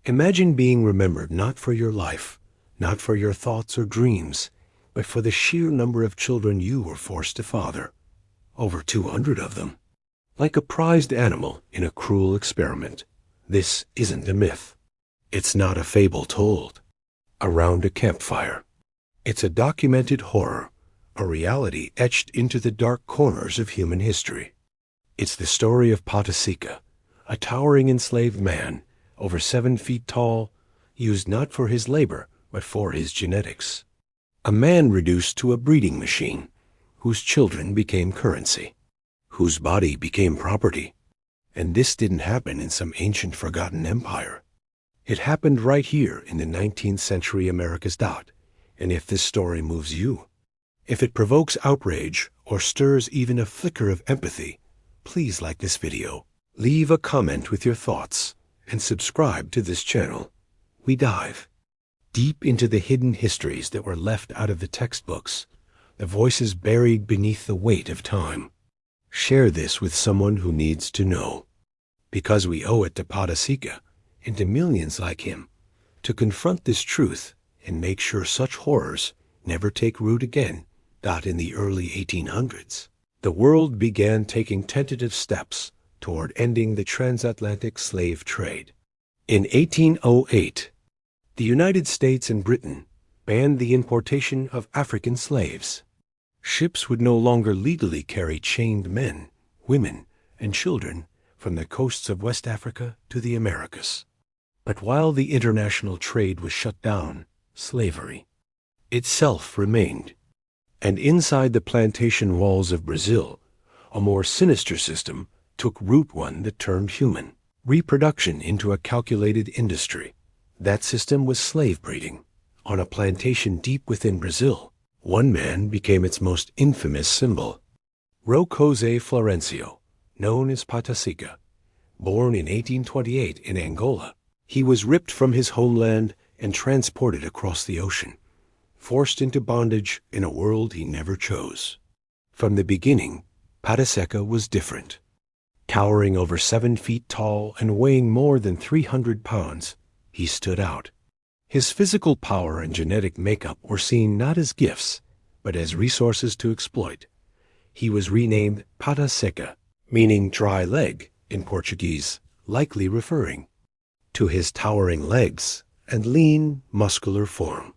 Imagine being remembered not for your life, not for your thoughts or dreams, but for the sheer number of children you were forced to father. Over 200 of them. Like a prized animal in a cruel experiment. This isn't a myth. It's not a fable told around a campfire. It's a documented horror, a reality etched into the dark corners of human history. It's the story of Pataseca, a towering enslaved man, over 7 feet tall, used not for his labor, but for his genetics. A man reduced to a breeding machine, whose children became currency, whose body became property. And this didn't happen in some ancient forgotten empire. It happened right here in the 19th century America's dot. And if this story moves you, if it provokes outrage or stirs even a flicker of empathy, please like this video, leave a comment with your thoughts, and subscribe to this channel. We dive deep into the hidden histories that were left out of the textbooks, the voices buried beneath the weight of time. Share this with someone who needs to know, because we owe it to Pataseca and to millions like him to confront this truth and make sure such horrors never take root again. In the early 1800s, the world began taking tentative steps toward ending the transatlantic slave trade. In 1808, the United States and Britain banned the importation of African slaves. Ships would no longer legally carry chained men, women, and children from the coasts of West Africa to the Americas. But while the international trade was shut down, slavery itself remained. And inside the plantation walls of Brazil, a more sinister system took root, one that turned human reproduction into a calculated industry. That system was slave breeding. On a plantation deep within Brazil, one man became its most infamous symbol. Roque Jose Florencio, known as Pataseca, born in 1828 in Angola, he was ripped from his homeland and transported across the ocean, forced into bondage in a world he never chose. From the beginning, Pataseca was different. Towering over 7 feet tall and weighing more than 300 pounds, he stood out. His physical power and genetic makeup were seen not as gifts, but as resources to exploit. He was renamed Pataseca, meaning dry leg in Portuguese, likely referring to his towering legs and lean, muscular form.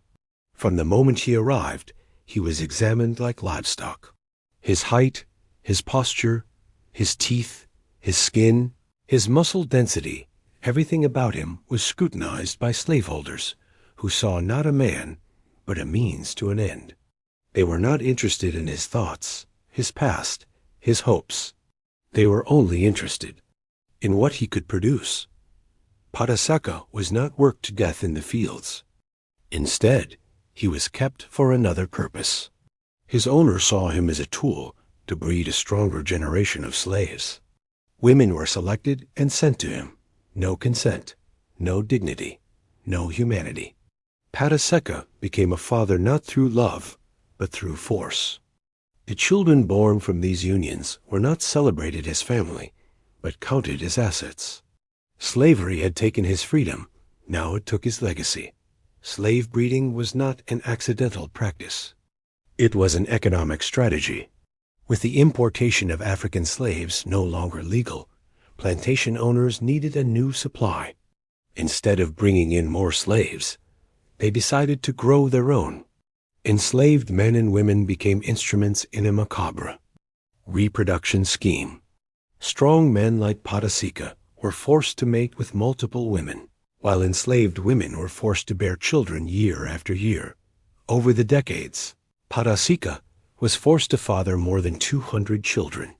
From the moment he arrived, he was examined like livestock. His height, his posture, his teeth, his skin, his muscle density, everything about him was scrutinized by slaveholders who saw not a man, but a means to an end. They were not interested in his thoughts, his past, his hopes. They were only interested in what he could produce. Pataseca was not worked to death in the fields. Instead, he was kept for another purpose. His owner saw him as a tool to breed a stronger generation of slaves. Women were selected and sent to him. No consent, no dignity, no humanity. Pataseca became a father not through love, but through force. The children born from these unions were not celebrated as family, but counted as assets. Slavery had taken his freedom, now it took his legacy. Slave breeding was not an accidental practice. It was an economic strategy. With the importation of African slaves no longer legal, plantation owners needed a new supply. Instead of bringing in more slaves, they decided to grow their own. Enslaved men and women became instruments in a macabre reproduction scheme. Strong men like Pataseca were forced to mate with multiple women, while enslaved women were forced to bear children year after year. Over the decades, Pataseca was forced to father more than 200 children.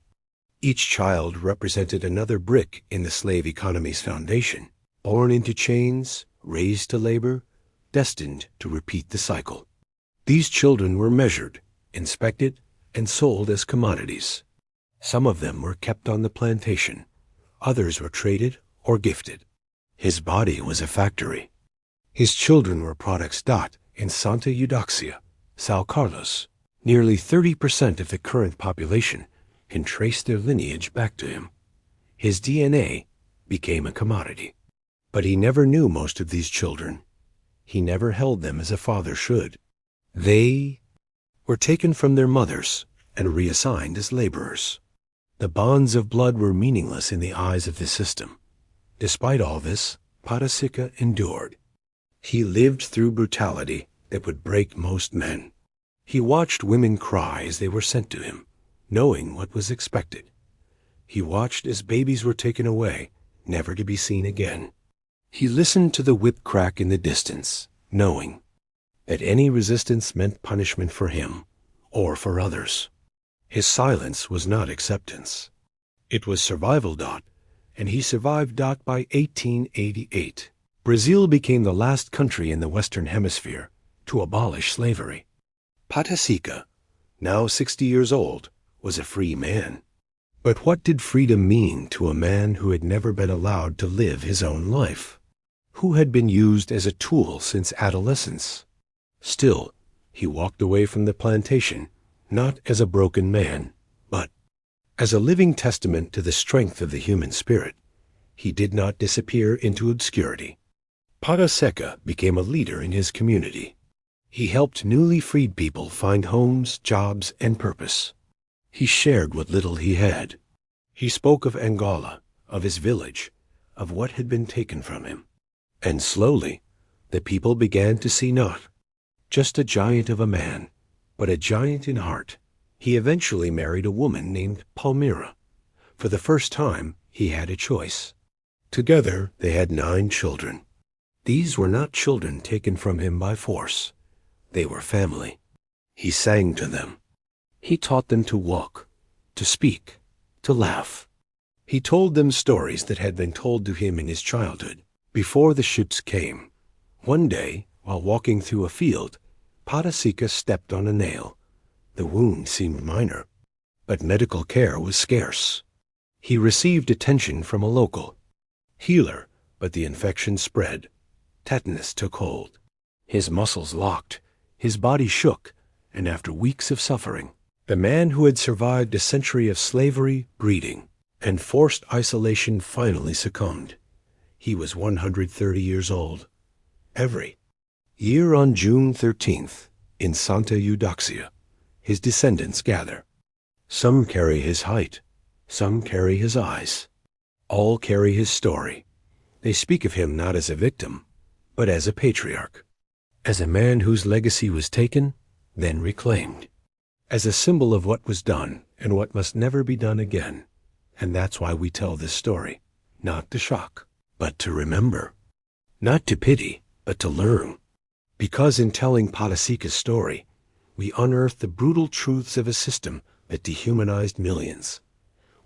Each child represented another brick in the slave economy's foundation, born into chains, raised to labor, destined to repeat the cycle. These children were measured, inspected, and sold as commodities. Some of them were kept on the plantation. Others were traded or gifted. His body was a factory. His children were products. In Santa Eudoxia, São Carlos, nearly 30% of the current population can trace their lineage back to him. His DNA became a commodity. But he never knew most of these children. He never held them as a father should. They were taken from their mothers and reassigned as laborers. The bonds of blood were meaningless in the eyes of the system. Despite all this, Pataseca endured. He lived through brutality that would break most men. He watched women cry as they were sent to him, knowing what was expected. He watched as babies were taken away, never to be seen again. He listened to the whip crack in the distance, knowing that any resistance meant punishment for him or for others. His silence was not acceptance. It was survival. And he survived. By 1888, Brazil became the last country in the Western Hemisphere to abolish slavery. Pataseca, now 60 years old, was a free man. But what did freedom mean to a man who had never been allowed to live his own life? Who had been used as a tool since adolescence? Still, he walked away from the plantation, not as a broken man, but as a living testament to the strength of the human spirit. He did not disappear into obscurity. Pataseca became a leader in his community. He helped newly freed people find homes, jobs, and purpose. He shared what little he had. He spoke of Angola, of his village, of what had been taken from him. And slowly, the people began to see not just a giant of a man, but a giant in heart. He eventually married a woman named Palmyra. For the first time, he had a choice. Together, they had 9 children. These were not children taken from him by force. They were family. He sang to them. He taught them to walk, to speak, to laugh. He told them stories that had been told to him in his childhood. Before the shoots came, one day, while walking through a field, Pataseca stepped on a nail. The wound seemed minor, but medical care was scarce. He received attention from a local healer, but the infection spread. Tetanus took hold. His muscles locked, his body shook, and after weeks of suffering, the man who had survived a century of slavery, breeding, and forced isolation finally succumbed. He was 130 years old. Every year on June 13th, in Santa Eudoxia, his descendants gather. Some carry his height, some carry his eyes. All carry his story. They speak of him not as a victim, but as a patriarch, as a man whose legacy was taken, then reclaimed, as a symbol of what was done and what must never be done again. And that's why we tell this story, not to shock, but to remember, not to pity, but to learn. Because in telling Pataseca's story, we unearth the brutal truths of a system that dehumanized millions.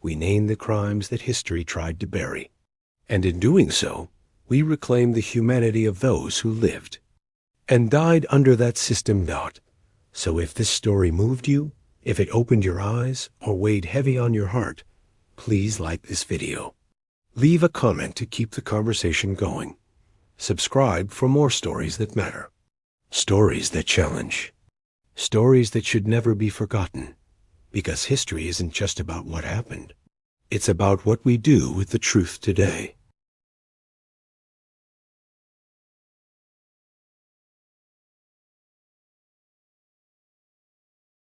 We name the crimes that history tried to bury. And in doing so, we reclaim the humanity of those who lived and died under that system. So if this story moved you, if it opened your eyes or weighed heavy on your heart, please like this video. Leave a comment to keep the conversation going. Subscribe for more stories that matter. Stories that challenge. Stories that should never be forgotten. Because history isn't just about what happened. It's about what we do with the truth today.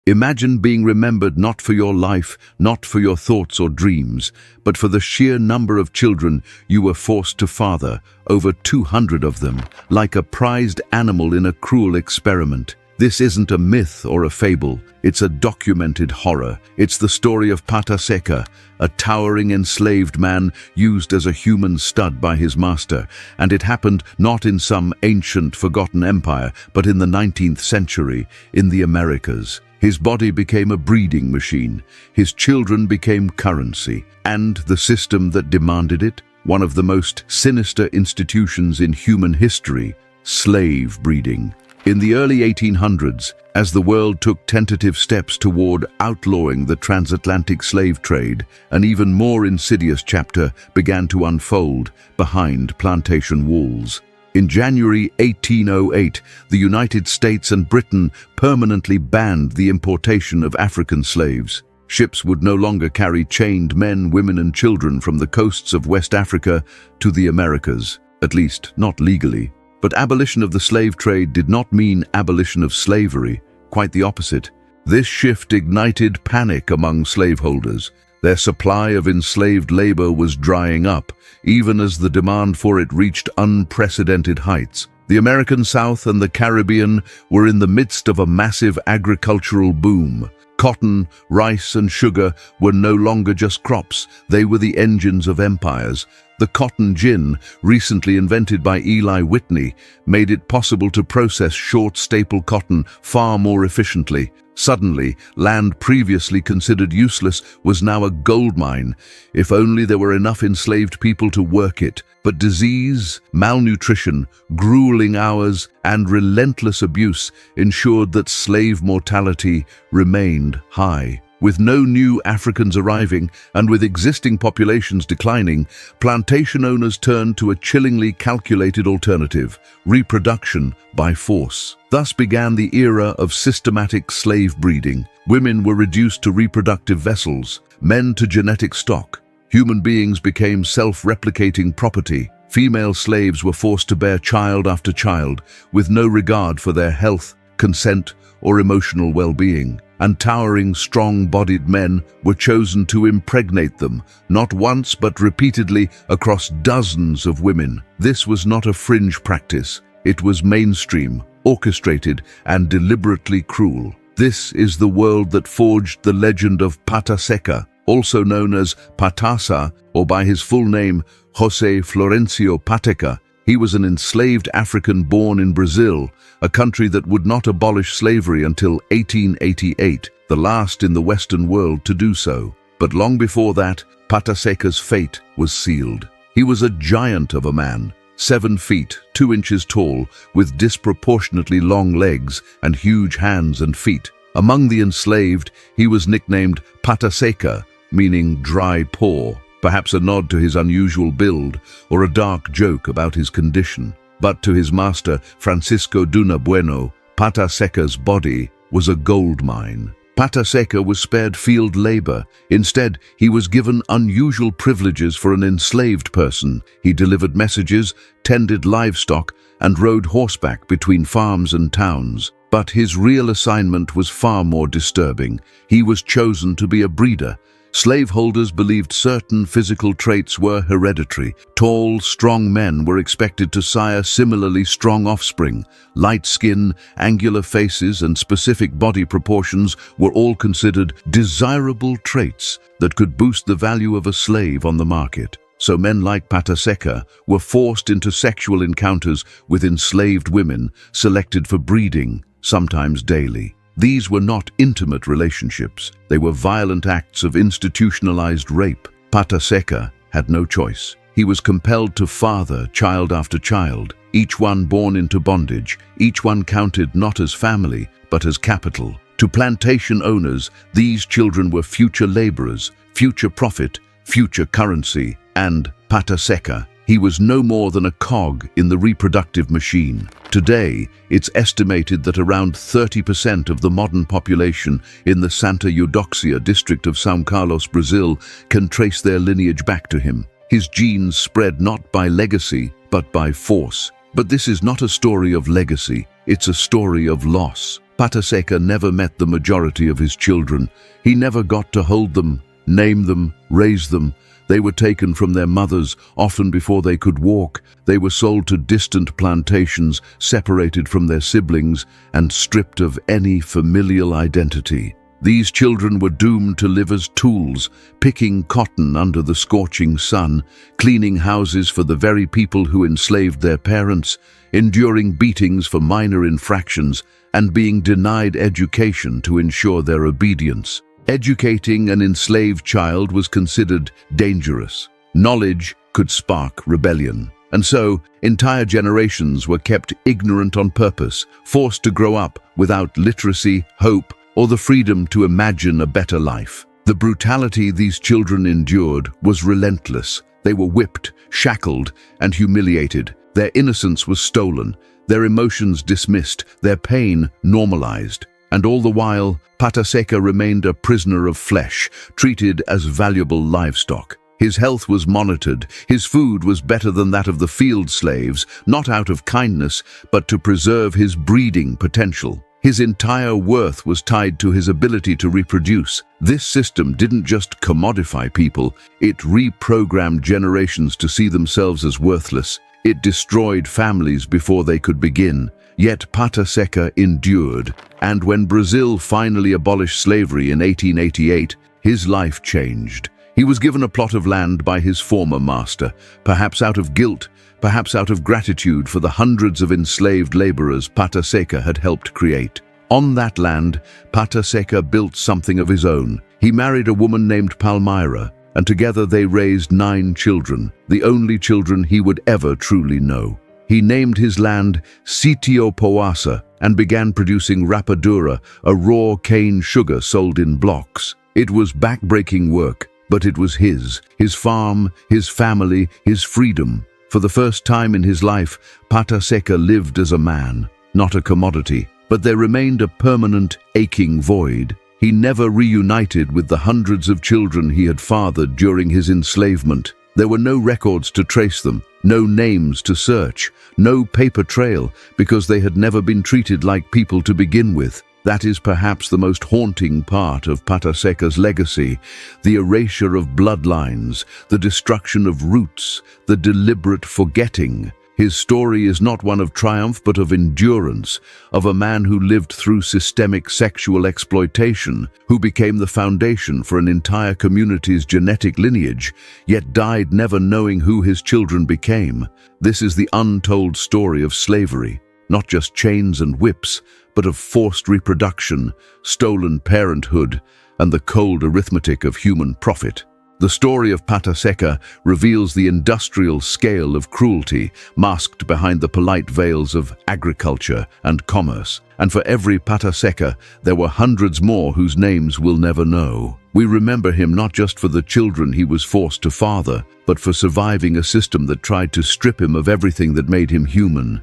Imagine being remembered not for your life, not for your thoughts or dreams, but for the sheer number of children you were forced to father, over 200 of them, like a prized animal in a cruel experiment. This isn't a myth or a fable, it's a documented horror. It's the story of Pataseca, a towering enslaved man used as a human stud by his master, and it happened not in some ancient forgotten empire, but in the 19th century, in the Americas. His body became a breeding machine, his children became currency, and the system that demanded it, one of the most sinister institutions in human history, slave breeding. In the early 1800s, as the world took tentative steps toward outlawing the transatlantic slave trade, an even more insidious chapter began to unfold behind plantation walls. In January 1808, the United States and Britain permanently banned the importation of African slaves. Ships would no longer carry chained men, women, and children from the coasts of West Africa to the Americas. at least not legally. But abolition of the slave trade did not mean abolition of slavery, quite the opposite. This shift ignited panic among slaveholders. Their supply of enslaved labor was drying up, even as the demand for it reached unprecedented heights. The American South and the Caribbean were in the midst of a massive agricultural boom. Cotton, rice, and sugar were no longer just crops, they were the engines of empires. The cotton gin, recently invented by Eli Whitney, made it possible to process short staple cotton far more efficiently. Suddenly, land previously considered useless was now a goldmine, if only there were enough enslaved people to work it. But disease, malnutrition, grueling hours, and relentless abuse ensured that slave mortality remained high. With no new Africans arriving and with existing populations declining, plantation owners turned to a chillingly calculated alternative: reproduction by force. Thus began the era of systematic slave breeding. Women were reduced to reproductive vessels, men to genetic stock. Human beings became self-replicating property. Female slaves were forced to bear child after child, with no regard for their health, consent, or emotional well-being. And towering, strong-bodied men were chosen to impregnate them, not once but repeatedly across dozens of women. This was not a fringe practice. It was mainstream, orchestrated, and deliberately cruel. This is the world that forged the legend of Pataseca, also known as Patasa, or by his full name, Jose Florencio Pateca. He was an enslaved African born in Brazil, a country that would not abolish slavery until 1888, the last in the Western world to do so. But long before that, Pataseca's fate was sealed. He was a giant of a man, 7 feet, 2 inches tall, with disproportionately long legs and huge hands and feet. Among the enslaved, he was nicknamed Pataseca, meaning dry paw, perhaps a nod to his unusual build or a dark joke about his condition. But to his master, Francisco Duna Bueno, Pataseca's body was a gold mine. Pataseca was spared field labor. Instead, he was given unusual privileges for an enslaved person. He delivered messages, tended livestock, and rode horseback between farms and towns. But his real assignment was far more disturbing. He was chosen to be a breeder. Slaveholders believed certain physical traits were hereditary. Tall, strong men were expected to sire similarly strong offspring. Light skin, angular faces, and specific body proportions were all considered desirable traits that could boost the value of a slave on the market. So men like Pataseca were forced into sexual encounters with enslaved women, selected for breeding, sometimes daily. These were not intimate relationships. They were violent acts of institutionalized rape. Pataseca had no choice. He was compelled to father child after child, each one born into bondage, each one counted not as family, but as capital. To plantation owners, these children were future laborers, future profit, future currency, and Pataseca, he was no more than a cog in the reproductive machine. Today, it's estimated that around 30% of the modern population in the Santa Eudoxia district of São Carlos, Brazil, can trace their lineage back to him. His genes spread not by legacy, but by force. But this is not a story of legacy, it's a story of loss. Pataseca never met the majority of his children. He never got to hold them, name them, raise them. They were taken from their mothers, often before they could walk. They were sold to distant plantations, separated from their siblings, and stripped of any familial identity. These children were doomed to live as tools, picking cotton under the scorching sun, cleaning houses for the very people who enslaved their parents, enduring beatings for minor infractions, and being denied education to ensure their obedience. Educating an enslaved child was considered dangerous. Knowledge could spark rebellion. And so, entire generations were kept ignorant on purpose, forced to grow up without literacy, hope, or the freedom to imagine a better life. The brutality these children endured was relentless. They were whipped, shackled, and humiliated. Their innocence was stolen, their emotions dismissed, their pain normalized. And all the while, Pataseca remained a prisoner of flesh, treated as valuable livestock. His health was monitored. His food was better than that of the field slaves, not out of kindness, but to preserve his breeding potential. His entire worth was tied to his ability to reproduce. This system didn't just commodify people, it reprogrammed generations to see themselves as worthless. It destroyed families before they could begin. Yet Pataseca endured, and when Brazil finally abolished slavery in 1888, his life changed. He was given a plot of land by his former master, perhaps out of guilt, perhaps out of gratitude for the hundreds of enslaved laborers Pataseca had helped create. On that land, Pataseca built something of his own. He married a woman named Palmyra, and together they raised 9 children, the only children he would ever truly know. He named his land Sitio Poasa and began producing rapadura, a raw cane sugar sold in blocks. It was back-breaking work, but it was his farm, his family, his freedom. For the first time in his life, Pataseca lived as a man, not a commodity, but there remained a permanent, aching void. He never reunited with the hundreds of children he had fathered during his enslavement. There were no records to trace them, no names to search, no paper trail, because they had never been treated like people to begin with. That is perhaps the most haunting part of Pataseca's legacy, the erasure of bloodlines, the destruction of roots, the deliberate forgetting. His story is not one of triumph but of endurance, of a man who lived through systemic sexual exploitation, who became the foundation for an entire community's genetic lineage, yet died never knowing who his children became. This is the untold story of slavery, not just chains and whips, but of forced reproduction, stolen parenthood, and the cold arithmetic of human profit. The story of Pataseca reveals the industrial scale of cruelty masked behind the polite veils of agriculture and commerce. And for every Pataseca, there were hundreds more whose names we'll never know. We remember him not just for the children he was forced to father, but for surviving a system that tried to strip him of everything that made him human.